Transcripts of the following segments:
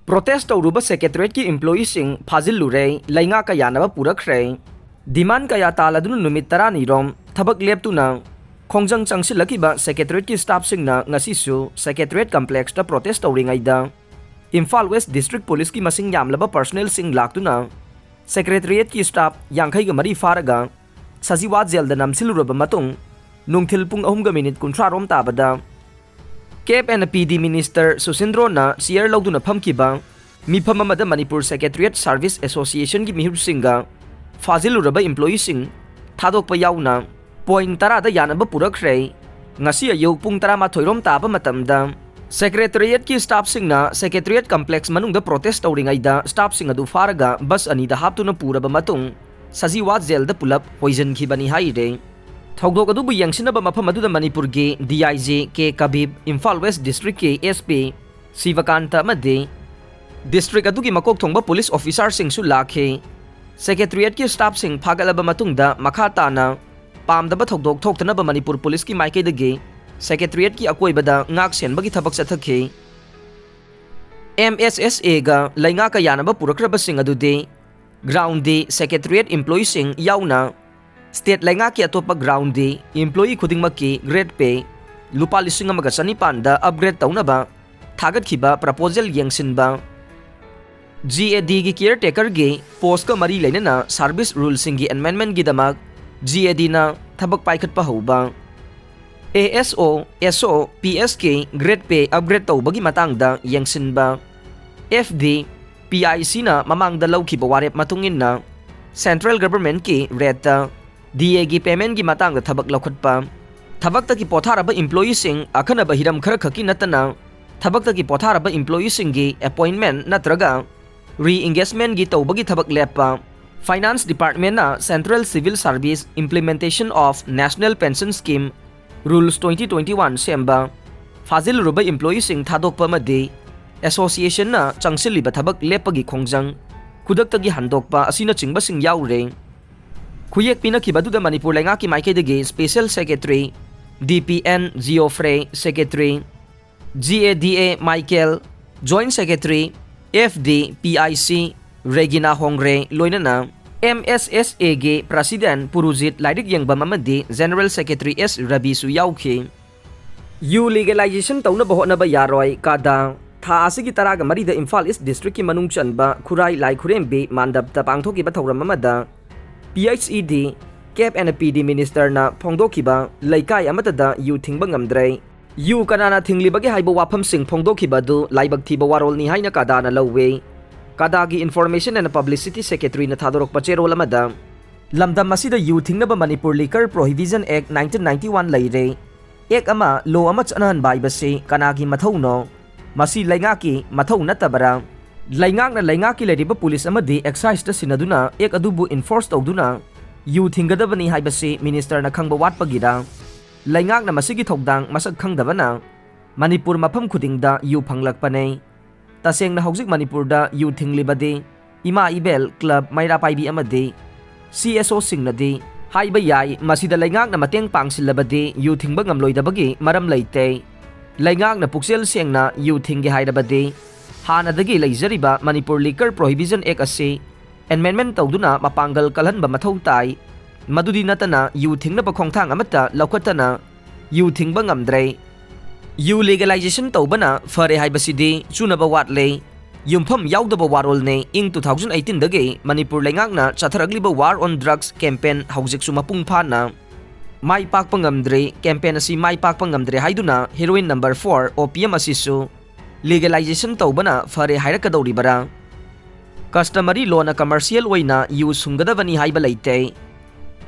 Protest Touruba Secretariat ki employees sing Fajillure Leingakka Yanaba Purakhre demand kaya taladun numit 10 rom thabak leptuna khongjang changsilakiba Secretariat ki staff singna ngasisu Secretariat complex ta protest tawringaida Imphal West District Police ki masing yamlaba personnel sing laktuna Secretariat ki staff yangkhai ga mari faraga sajiwa jail da namsiluraba matung nungthil pung 3:30 rom tabada Cape and PD Minister Susindro na siyer lawduna phamkiba mifam amada Manipur Secretariat Service Association ki mihursinga Fajillure employee sing thadokpa yauna point 10 da Yanaba Purakhre ngasi ayog pung 12 rom taba matamda Secretariat ki staff singna Secretariat complex manungda protest tawringaida staff sing adu faraga bus ani da haptuna puraba matung sajiwa jail da pulap poison khibani haire Thogdok adu bu yangsinaba mafam adu da Manipur ge DIJ K Kabib Imphal West District ke SP Sivakanta made District adu ki makok thongba police officer sing su lakhe Secretariat ki staff sing phagalaba matungda makhata na pamdaba thogdok thoktanaba Manipur police ki maike dage Secretariat ki akoibada ngak senbagi thabak sathakhe MSSA ga Leingakka Yanaba Purakhre sing adu de ground de Secretariat employee sing yauna State Leingakka atopa ground de employee khudingmakki grade pay lupa 1,900 da upgrade taunaba thagat proposal yangsinba GAD gi caretaker ge post ka mari leinana service rules singi amendment gi damak GAD na thabak paikhat pa hoba ASO SO PSK grade pay upgrade tawbagi matangda yangsinba FD PIC na mamangda lawkhiba warep matungin na central government ki rate DA gi payment gi matang da thabak laukhatpa thabak ta ki potharaba employee sing akhanaba hiram khara khaki natana thabak ta ki potharaba employee sing gi appointment natraga re-engagement gi tawbagi thabak lepa finance department na central civil service implementation of national pension scheme rules 2021 semba Fajillure employee sing thadokpa made association na changsiliba thabak lepagi khongjang kudakta gi handokpa asina chingba sing yaure Kuyek pinakibadu da Manipur Leingakka maike dege Special Secretary DPN Geoffrey Secretary GADA Michael Joint Secretary FD PIC Regina Hongre loinana MSSA ge President Purujit Laidik Yangbam amadi General Secretary S Rabi su yaukhe U legalization tauna bahona ba yaroi kada tha asigi taraga mari da Imphal East District ki manung chanba Khurai Lai Khurembe mandap ta pangthoki ba thauram amada PHED Cape and PD Minister na phongdokhiba laikai amata da yu thingba ngamdrai yu kanana thinglibagi haiba wafam sing phongdokhiba du laibak thiba warol ni haina kada na lowe kada gi Information and Publicity Secretary na thadorok pacherol amada lamdam masida yu thingnaba Manipur Liquor Prohibition Act 1991 laire ek ama law ama chanahan bai base kanagi mathauno masi Leingakki mathau natabara Leingakki leriba police amadi excise ta sinaduna ek adubu enforce tawduna yu thingadabani haibase minister na khangba watpagira Leingakna masigi thokdang masak khangdabana Manipur mafam khudingda yu phanglakpanei tasengna hojik Manipur da yu thinglibade ima ibel club maira paibi amade CSO singnadi haiba yai masida Leingakna mateng pangsilabade yu thingba ngamloidabagi maram leite Leingakna puksel sengna yu thingge haidabade Hanadagi laizariba Manipur Liquor Prohibition Act ase amendment tawduna mapanggal kalhanba mathau tai madudi natana yu thingnaba khongthang amata laukhatana yu thingba ngamdrai yu legalization tawbana fare haibasidi chunaba watle yumpham yaudaba warol ne ing 2018 dage Manipur Leingakna chatharagliba war on drugs campaign haujik suma pungphana mai pakpa ngamdre campaign asi mai pakpa ngamdre haiduna heroin number 4 opium asisu legalization tawbana fare hairakadoribara customary law na commercial oina yu sungadabani haiba leite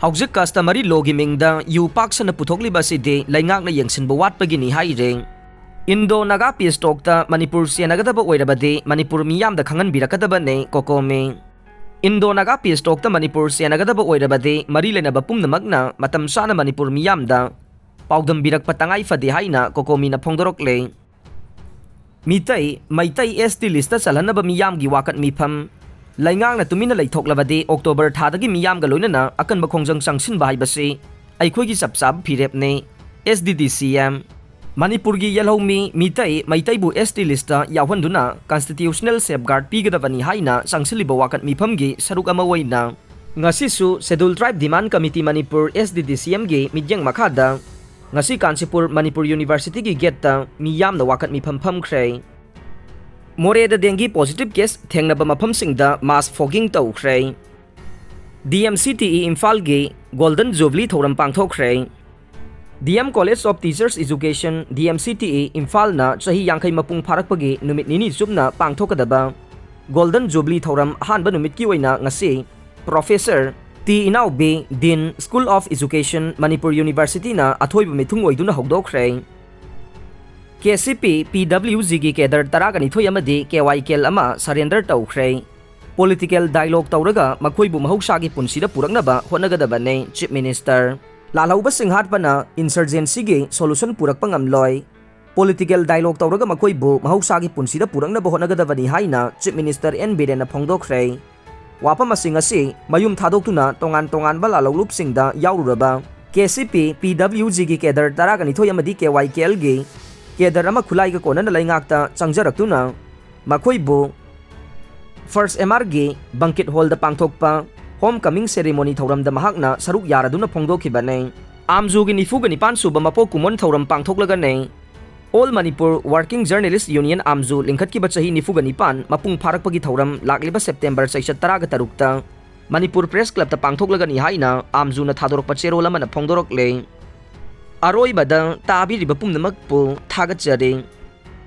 haujik customary law gi mingda yu paksana puthokliba side Leingakna yengsinba watpagini haire Indo Naga Pistok ta Manipur senagadaba oirabade Manipur miyamda khangan birakadaba ne kokome Indo Naga Pistok ta Manipur senagadaba oirabade mari lenaba pumnamagna matam sana Manipur miyamda paudam birak patangai fade haina kokomi na phongdorokle Mitai Maitai ST lista salanaba miyam gi wakat mifam Leingakna tumina leithoklabade October thadagi miyam ga loinana akanba khongjang changsin bai base aikhoigi sapsab phirep ne SDDCM Manipurgi Yalhomi Mitai Maitaibu ST lista Yawanduna constitutional safeguard Pigadavani Haina Sangsiliba Wakat Mipamgi Sarukama Waina Ngasisu Scheduled Tribe Demand Committee Manipur SDDCMG Midyang Makada Ngasi Kansipur Manipur University gi getta miyam na wakat mipam Purakhre More da dengue positive case thengnaba mafamsingda mass fogging tawkhre DMCTE Imphal gi Golden Jubilee thoram pangthokre DM College of Teachers Education DMCTE Imphal na chahi yangkai mapung pharakpagi numit nini subna pangthokadaba Golden Jubilee thoram hanba numit ki oina ngasi Professor T Inau B Dean School of Education Manipur University na athoiba mithung oiduna hogdokre KCP PWG gi kedar taragani thoi amadi KYKL ama surrender tawkhre Political dialogue tawraga makhoibu mahausa gi punsida puraknaba honagadabane Chief Minister Lalauba singhatpana insurgency gi solution purakpa ngamloi Political dialogue tawraga makhoibu mahausa gi punsida puraknaba honagadabani haina Chief Minister N Biren na phongdokre Wapam asing asi mayum thadokuna tongan balalawlupsingda yaururaba KCP PWG gi kedar taragani thoi amadi KYKL gi kedar ama khulai ga konan Leingakka changjaraktuna makhoibu First MR gi banquet hall da pangthokpa homecoming ceremony thoram da mahakna saruk yaraduna phongdokhibane amju gi nifu ga nipan suba mapo kumon thoram pangthoklaga ne All Manipur Working Journalist Union Amzu lingkhatki bachahi nifu ga nipan mapung pharakpagi thoram lakliba September 6 Manipur Press Club ta pangthoklaga ni haina amju na thadorokpa cherol ama na phongdorokle aroi bada tabi riba pumnamak pu thagachare